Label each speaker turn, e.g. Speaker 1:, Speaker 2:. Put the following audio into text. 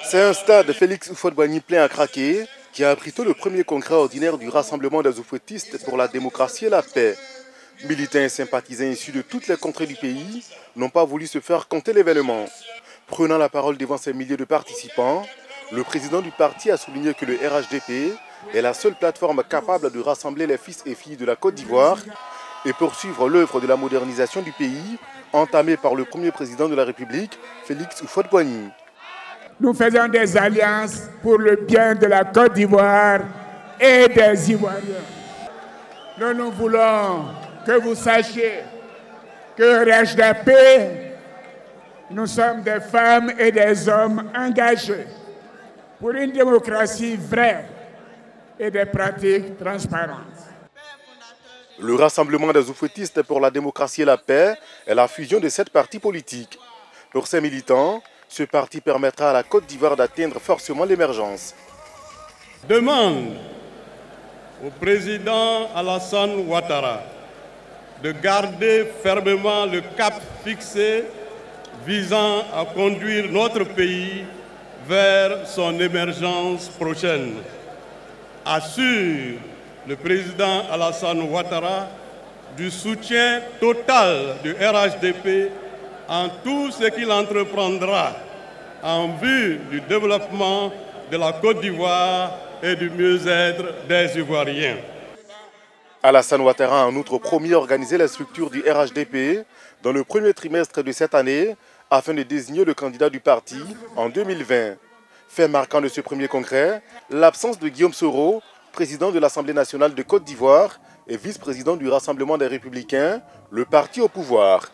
Speaker 1: C'est un stade Félix Houphouët-Boigny plein à craquer qui a abrité le premier congrès ordinaire du Rassemblement des oufouettistes pour la démocratie et la paix. Militants et sympathisants issus de toutes les contrées du pays n'ont pas voulu se faire compter l'événement. Prenant la parole devant ces milliers de participants, le président du parti a souligné que le RHDP est la seule plateforme capable de rassembler les fils et filles de la Côte d'Ivoire et poursuivre l'œuvre de la modernisation du pays entamée par le premier président de la République, Félix Houphouët-Boigny.
Speaker 2: Nous faisons des alliances pour le bien de la Côte d'Ivoire et des Ivoiriens. Nous voulons que vous sachiez que RHDP, nous sommes des femmes et des hommes engagés pour une démocratie vraie et des pratiques transparentes.
Speaker 1: Le Rassemblement des oufouettistes pour la démocratie et la paix est la fusion de 7 partis politiques. Pour ces militants, ce parti permettra à la Côte d'Ivoire d'atteindre forcément l'émergence.
Speaker 3: Demande au président Alassane Ouattara de garder fermement le cap fixé visant à conduire notre pays vers son émergence prochaine. Assure le président Alassane Ouattara du soutien total du RHDP en tout ce qu'il entreprendra en vue du développement de la Côte d'Ivoire et du mieux-être des Ivoiriens.
Speaker 1: Alassane Ouattara a en outre promis organiser la structure du RHDP dans le premier trimestre de cette année afin de désigner le candidat du parti en 2020. Fait marquant de ce premier congrès, l'absence de Guillaume Soro, président de l'Assemblée nationale de Côte d'Ivoire et vice-président du Rassemblement des Républicains, le parti au pouvoir.